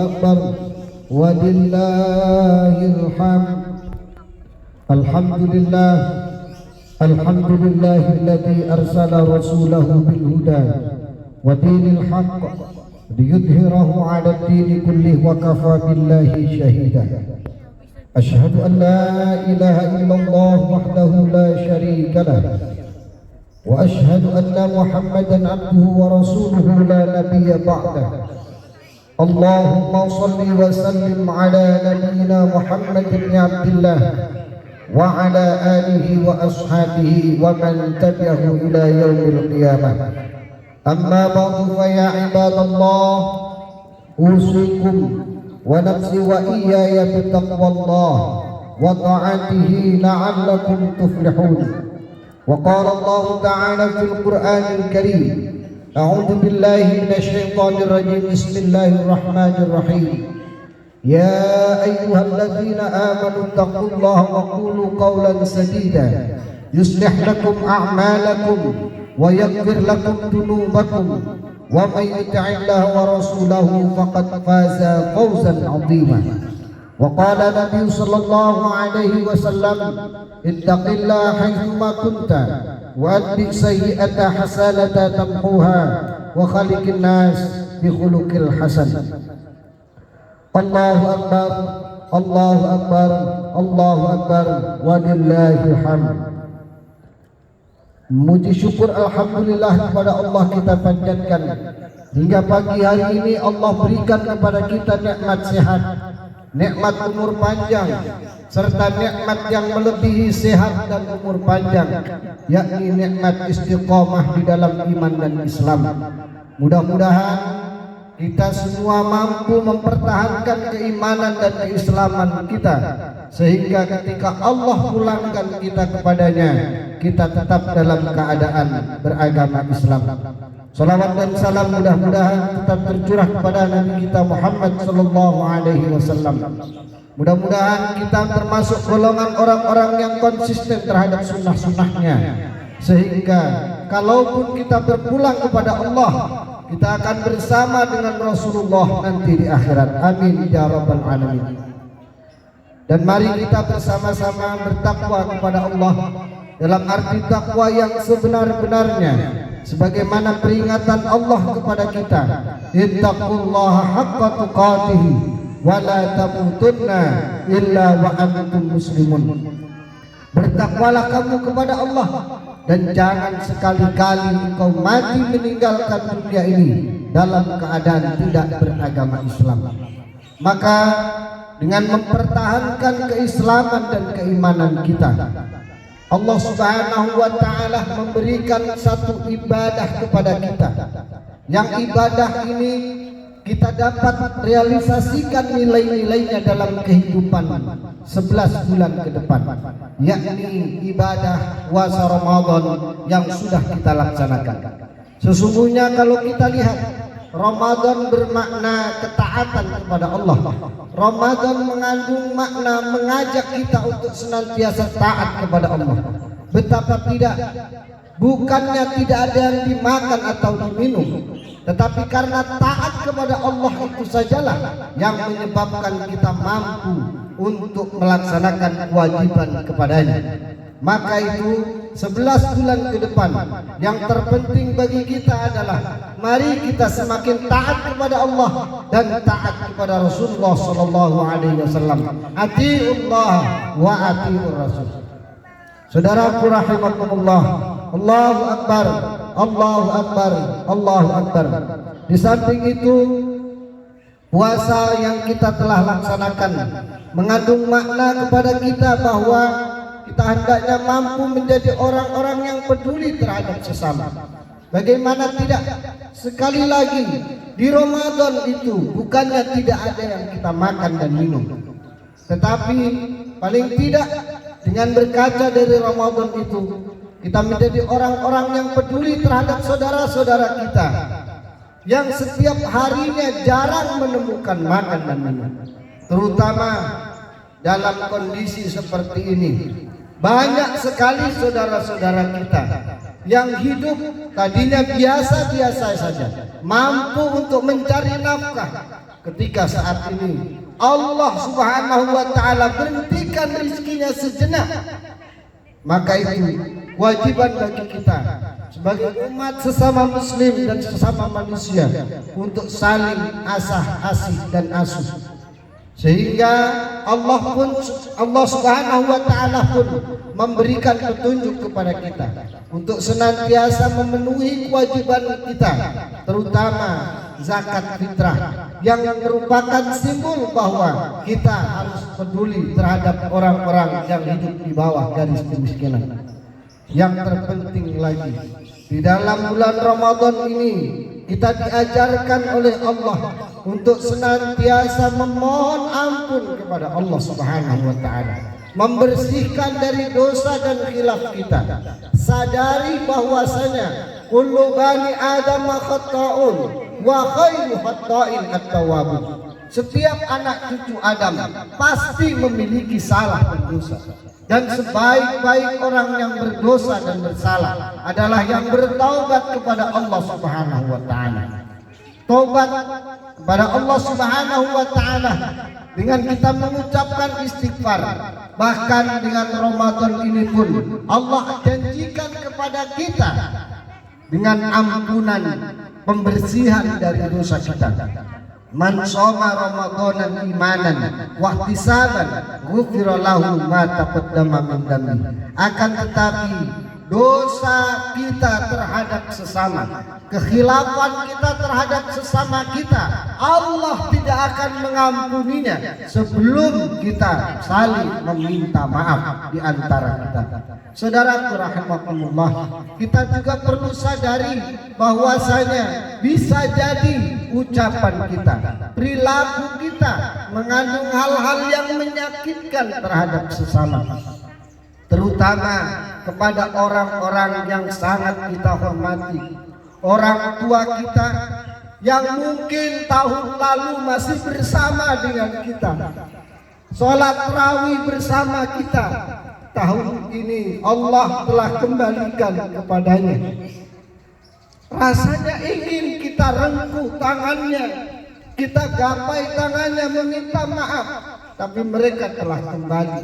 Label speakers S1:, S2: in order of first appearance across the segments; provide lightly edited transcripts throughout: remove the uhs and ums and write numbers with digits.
S1: أكبر ولله الحمد. الحمد لله الذي أرسل رسوله بالهدى ودين الحق ليظهره على الدين كله وكفى بالله شهيدا. أشهد أن لا إله إلا الله وحده لا شريك له وأشهد أن محمدا عبده ورسوله لا نبي بعده. اللهم صل وسلم على نبينا محمد بن عبد الله وعلى آله وأصحابه ومن تبعه إلى يوم القيامة. أما بعد فيا عباد الله، أوصيكم ونفسي وإياي بتقوى الله وطاعته لعلكم تفلحون. وقال الله تعالى في القرآن الكريم: أعوذ بالله من الشيطان الرجيم، بسم الله الرحمن الرحيم. يا أيها الذين آمنوا اتقوا الله وقولوا قولا سديدا يصلح لكم أعمالكم ويغفر لكم ذنوبكم ومن يطع الله ورسوله فقد فاز فوزا عظيما. وقال النبي صلى الله عليه وسلم: اتق الله حيثما كنت وأتبع سيئة حسنة تمحوها وخلق الناس بخلق الحسن. الله أكبر الله أكبر الله أكبر ولله الحمد. Muji syukur alhamdulillah kepada Allah kita panjatkan. Hingga pagi hari ini Allah berikan kepada kita nikmat sehat, nikmat umur panjang, serta nikmat yang melebihi sehat dan umur panjang, yakni nikmat istiqamah di dalam iman dan Islam. Mudah-mudahan kita semua mampu mempertahankan keimanan dan keislaman kita, sehingga ketika Allah pulangkan kita kepadanya, kita tetap dalam keadaan beragama Islam. Salawat dan salam mudah-mudahan tetap tercurah kepada Nabi kita Muhammad sallallahu alaihi wasallam. Mudah-mudahan kita termasuk golongan orang-orang yang konsisten terhadap sunnah-sunnahnya, sehingga kalaupun kita berpulang kepada Allah, kita akan bersama dengan Rasulullah nanti di akhirat. Amin ya rabbal alamin. Dan mari kita bersama-sama bertakwa kepada Allah dalam arti takwa yang sebenar-benarnya, sebagaimana peringatan Allah kepada kita: ittaqullaha haqqa tuqatih wa la tamutunna illa wa antum muslimun. Bertakwalah kamu kepada Allah dan jangan sekali-kali engkau mati meninggalkan dunia ini dalam keadaan tidak beragama Islam. Maka dengan mempertahankan keislaman dan keimanan kita, Allah Subhanahu wa ta'ala memberikan satu ibadah kepada kita, yang ibadah ini kita dapat realisasikan nilai-nilainya dalam kehidupan 11 bulan ke depan, yakni ibadah puasa Ramadan yang sudah kita laksanakan. Sesungguhnya kalau kita lihat, Ramadan bermakna ketaatan kepada Allah. Ramadan mengandung makna mengajak kita untuk senantiasa taat kepada Allah. Betapa tidak, bukannya tidak ada yang dimakan atau diminum, tetapi karena taat kepada Allah itu sajalah yang menyebabkan kita mampu untuk melaksanakan kewajiban kepadanya. Maka itu 11 bulan ke depan yang terpenting bagi kita adalah mari kita semakin taat kepada Allah dan taat kepada Rasulullah sallallahu alaihi wasallam. Atiullah wa atiur Rasul. Saudaraku rahimakumullah, Allahu akbar, Allahu akbar, Allahu akbar. Di samping itu, puasa yang kita telah laksanakan mengandung makna kepada kita bahwa kita hendaknya mampu menjadi orang-orang yang peduli terhadap sesama. Bagaimana tidak, sekali lagi di Ramadan itu bukannya tidak ada yang kita makan dan minum, tetapi paling tidak dengan berkaca dari Ramadan itu kita menjadi orang-orang yang peduli terhadap saudara-saudara kita yang setiap harinya jarang menemukan makan dan minum. Terutama dalam kondisi seperti ini, banyak sekali saudara-saudara kita yang hidup tadinya biasa-biasa saja, mampu untuk mencari nafkah, ketika saat ini Allah Subhanahu wa taala berhentikan rezekinya sejenak, maka itu kewajiban bagi kita sebagai umat sesama muslim dan sesama manusia untuk saling asah-asih dan asuh, sehingga Allah Subhanahu wa taala pun memberikan petunjuk kepada kita untuk senantiasa memenuhi kewajiban kita, terutama zakat fitrah yang merupakan simbol bahwa kita harus peduli terhadap orang-orang yang hidup di bawah garis kemiskinan. Yang terpenting lagi, di dalam bulan Ramadan ini kita diajarkan oleh Allah untuk senantiasa memohon ampun kepada Allah Subhanahu wa taala, membersihkan dari dosa dan khilaf kita. Sadari bahwasanya kullu bani adam khata'un wa khairu khata'in at-tawwabun. Setiap anak cucu Adam pasti memiliki salah dan dosa, dan sebaik-baik orang yang berdosa dan bersalah adalah yang bertaubat kepada Allah Subhanahu wa taala. Taubat kepada Allah Subhanahu wa taala dengan kita mengucapkan istighfar. Bahkan dengan Ramadan ini pun Allah janjikan kepada kita dengan ampunan, pembersihan dari dosa kita. Man shoma ramadanan imanan wa ihtisaban ghufira lahu ma taqaddama min dhanbi. Akan tetapi dosa kita terhadap sesama, kekhilafan kita terhadap sesama kita, Allah tidak akan mengampuninya sebelum kita saling meminta maaf di antara kita. Saudaraku rahimakumullah, kita juga perlu sadari bahwasanya bisa jadi ucapan kita, perilaku kita mengandung hal-hal yang menyakitkan terhadap sesama, terutama kepada orang-orang yang sangat kita hormati, orang tua kita yang mungkin tahun lalu masih bersama dengan kita, sholat tarawih bersama kita. Tahun ini Allah telah kembalikan kepadanya. Rasanya ingin kita rengkuh tangannya, kita gapai tangannya meminta maaf, tapi mereka telah kembali.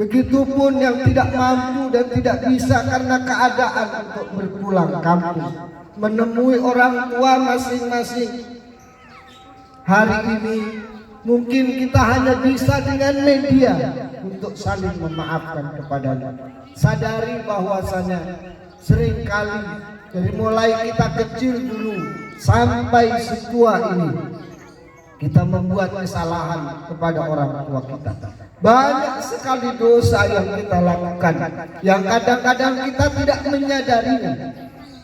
S1: Begitupun yang tidak mampu dan tidak bisa karena keadaan untuk berpulang kampung, menemui orang tua masing-masing. Hari ini mungkin kita hanya bisa dengan media untuk saling memaafkan kepadanya. Sadari bahwasanya seringkali dari mulai kita kecil dulu sampai setua ini kita membuat kesalahan kepada orang tua kita. Banyak sekali dosa yang kita lakukan yang kadang-kadang kita tidak menyadarinya.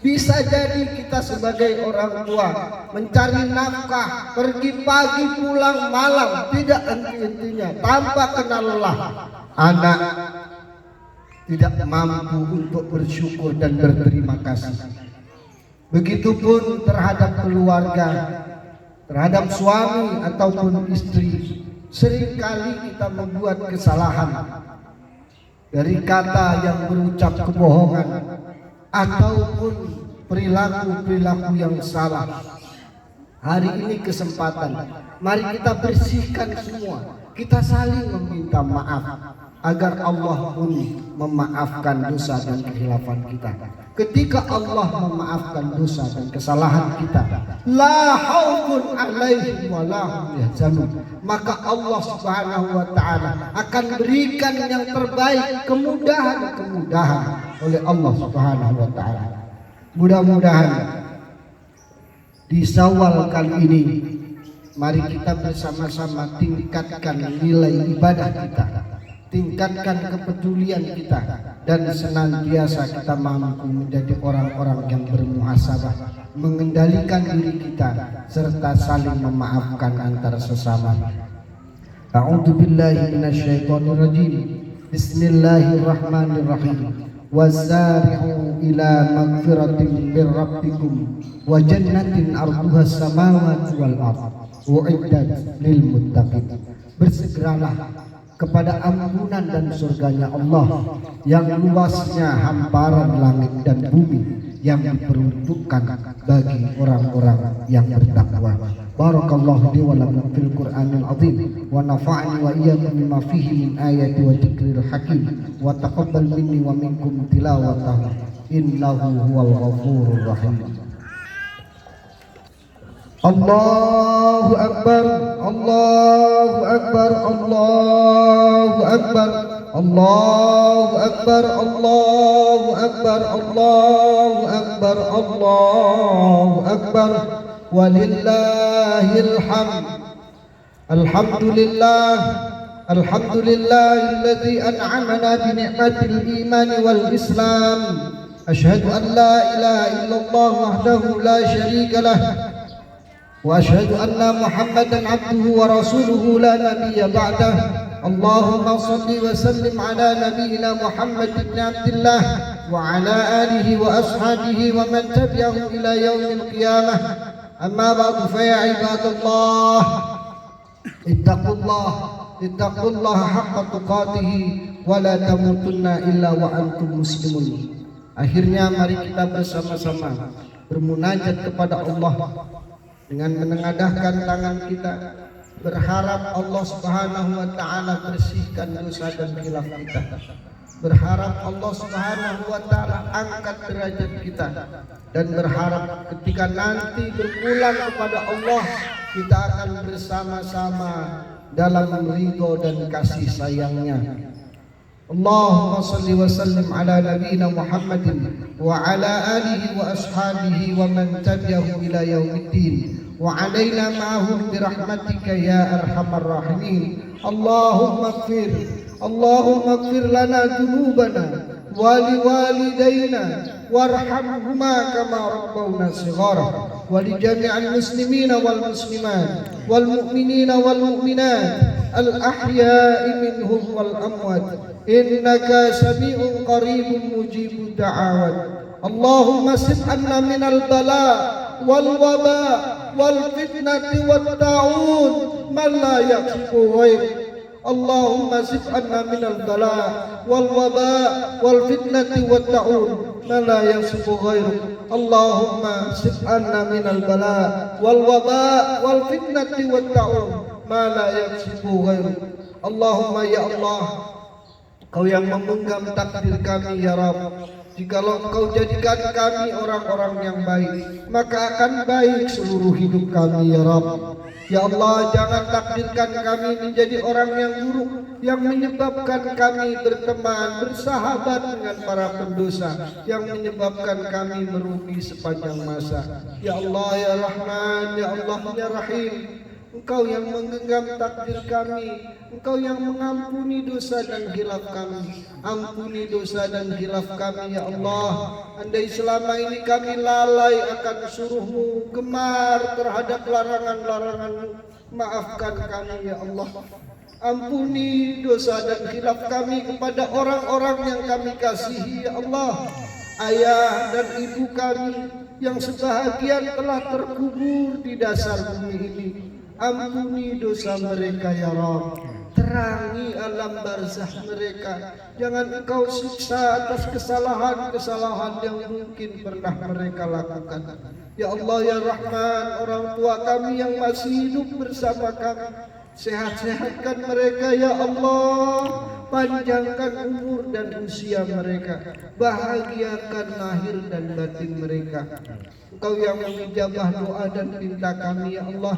S1: Bisa jadi kita sebagai orang tua mencari nafkah, pergi pagi pulang malam tidak henti-hentinya tanpa kenal lelah. Anak tidak mampu untuk bersyukur dan berterima kasih. Begitupun terhadap keluarga, terhadap suami ataupun istri. Seringkali kita membuat kesalahan dari kata yang berucap kebohongan ataupun perilaku-perilaku yang salah. Hari ini kesempatan, mari kita bersihkan semua, kita saling meminta maaf agar Allah pun memaafkan dosa dan kehilafan kita. Ketika Allah memaafkan dosa dan kesalahan kita, la khaufun alaihim wa la hum yahzanun, maka Allah Subhanahu wa taala akan berikan yang terbaik, kemudahan-kemudahan oleh Allah Subhanahu wa taala. Mudah-mudahan di Syawal kali ini mari kita bersama-sama tingkatkan nilai ibadah kita, tingkatkan kepedulian kita, dan senantiasa kita mampu menjadi orang-orang yang bermuhasabah, mengendalikan diri kita serta saling memaafkan antara sesama. A'udzu billahi minasyaitonir rajim. Bismillahirrahmanirrahim. Wasari'u ila magfiratin min rabbikum wa jannatin 'arduhas samawati wal ardh u'iddat lil muttaqin. Bersegeralah kepada ampunan dan surganya Allah yang luasnya hamparan langit dan bumi, yang diperuntukkan bagi orang-orang yang bertakwa. Barakallahu li wa lakum fil Qur'anil azim wa nafa'ani wa iyyakum bima fihi min ayati wa dzikril hakim wa taqabbal minni wa minkum tilawatahu innahu huwal ghafurur rahim. Allahu akbar, Allahu akbar, Allahu akbar, Allahu akbar, Allahu akbar, Allahu akbar, Allahu akbar, walillahil hamd. Alhamdulillah, alhamdulillahilladzi an'amana bi ni'matil iman wal islam. Asyhadu an la ilaha illallah wahdahu la syarika lah. وأشهد أن محمدا عبده ورسوله لا نبي بعده. اللهم صل وسلم على نبينا محمد بن عبد الله وعلى آله وأصحابه ومن تبعه إلى يوم القيامة. أما بعد فيا عباد الله اتقوا الله حق تقاته ولا تموتن إلا وأنتم مسلمون. Akhirnya mari kita bersama-sama bermunajat kepada Allah dengan menengadahkan tangan kita, berharap Allah Subhanahu wa taala bersihkan dosa dan khilaf kita, berharap Allah Subhanahu wa taala angkat derajat kita, dan berharap ketika nanti berpulang kepada Allah kita akan bersama-sama dalam ridho dan kasih sayangnya. Allahumma salli wa sallim ala nabiyyina Muhammadin wa ala alihi wa ashabihi wa man tabi'ahu ila yaumiddin wa alaina ma'ahum bi rahmatika ya arhamar rahimin. Allahumma ighfir lana dhunubana wa liwalidayna warhamhuma kama rabbawna shighara wa li jami'il muslimina wal muslimat wal mu'minina wal mu'minat al ahya'i minhum wal amwat innaka sami'un qaribun mujibud da'awat. Allahumma sib anna minal bala wal waba wal fitnati wat ta'un man la yaqifu ghair. Allahumma sib anna minal bala wal waba wal fitnati wat ta'un man la yaqifu ghair. Allahumma sib anna minal bala wal waba wal fitnati wat ta'un man la yaqifu ghair. Allahumma ya Allah, Kau yang memegang takdir kami ya Rabb. Jikalau Engkau jadikan kami orang-orang yang baik, maka akan baik seluruh hidup kami ya Rabb. Ya Allah, jangan takdirkan kami menjadi orang yang buruk, yang menyebabkan kami berteman, bersahabat dengan para pendosa, yang menyebabkan kami merugi sepanjang masa. Ya Allah ya Rahman, ya Allah ya Rahim, Engkau yang menggenggam takdir kami, Engkau yang mengampuni dosa dan khilaf kami. Ampuni dosa dan khilaf kami ya Allah. Andai selama ini kami lalai akan suruh-Mu, gemar terhadap larangan-larangan-Mu, maafkan kami ya Allah. Ampuni dosa dan khilaf kami kepada orang-orang yang kami kasihi ya Allah. Ayah dan ibu kami yang sebahagian telah terkubur di dasar bumi ini, ampuni dosa mereka ya Rabb. Terangi alam barzah mereka. Jangan Engkau siksa atas kesalahan-kesalahan yang mungkin pernah mereka lakukan. Ya Allah ya Rahman, orang tua kami yang masih hidup bersama kami, sehat-sehatkan mereka ya Allah. Panjangkan umur dan usia mereka, bahagiakan lahir dan batin mereka. Engkau yang mengijabah doa dan pinta kami ya Allah.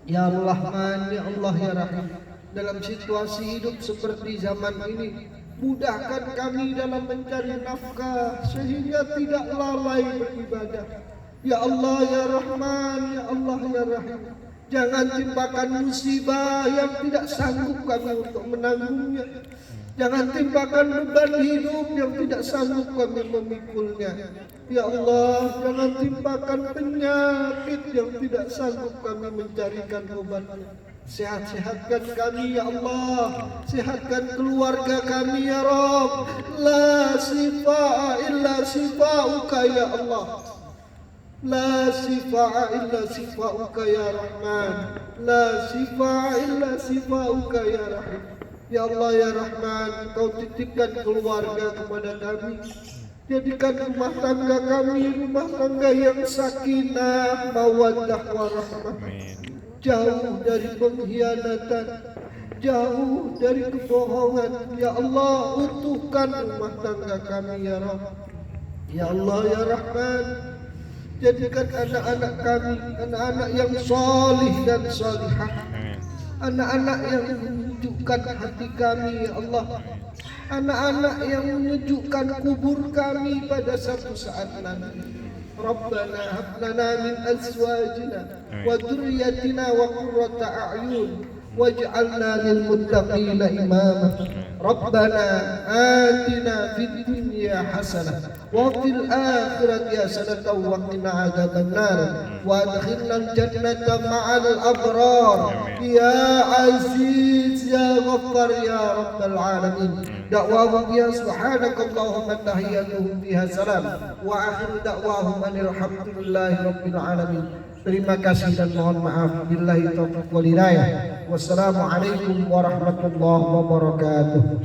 S1: Ya Rahman, ya Allah ya Rahim. Dalam situasi hidup seperti zaman ini, mudahkan kami dalam mencari nafkah sehingga tidak lalai beribadah. Ya Allah ya Rahman, ya Allah ya Rahim. Jangan timpakan musibah yang tidak sanggup kami untuk menanggungnya. Jangan timpakan beban hidup yang tidak sanggup kami memikulnya. Ya Allah, jangan timpakan penyakit yang tidak sanggup kami mencarikan obatnya. Sehat-sehatkan kami ya Allah, sehatkan keluarga kami ya Rabb. La sifa'a illa sifa'uka ya Allah. La sifa'a illa sifa'uka ya Rahman. La sifa'a illa sifa'uka ya Rahim. Ya Allah ya Rahman, Engkau titipkan keluarga kepada kami. Jadikan rumah tangga kami rumah tangga yang sakinah, mawaddah warahmah. Jauh dari pengkhianatan, jauh dari kebohongan. Ya Allah, utuhkan rumah tangga kami ya Rabb. Ya Allah ya Rahman, jadikan anak-anak kami anak-anak yang salih dan salihah, anak-anak yang menyejukkan hati kami ya Allah, anak-anak yang menyejukkan kubur kami pada satu saat nanti. Rabbana hab lana min azwajina wa dhurriyyatina wa qurrata a'yun waj'alna lil muttaqina imama. Rabbana atina fid dunya hasanah wa fil akhirati hasanatan wa qina adzabannar wa adkhilna al jannata ma'al abrar ya aziz ya ghaffar ya rabbal alamin. Da'wahum ya subhanakallahumma tahiyyatuhum fiha salam wa akhiru da'wahum alhamdulillahi rabbil alamin. Terima kasih dan mohon maaf. Billahi taufiq wal hidayah. Wassalamualaikum warahmatullahi wabarakatuh.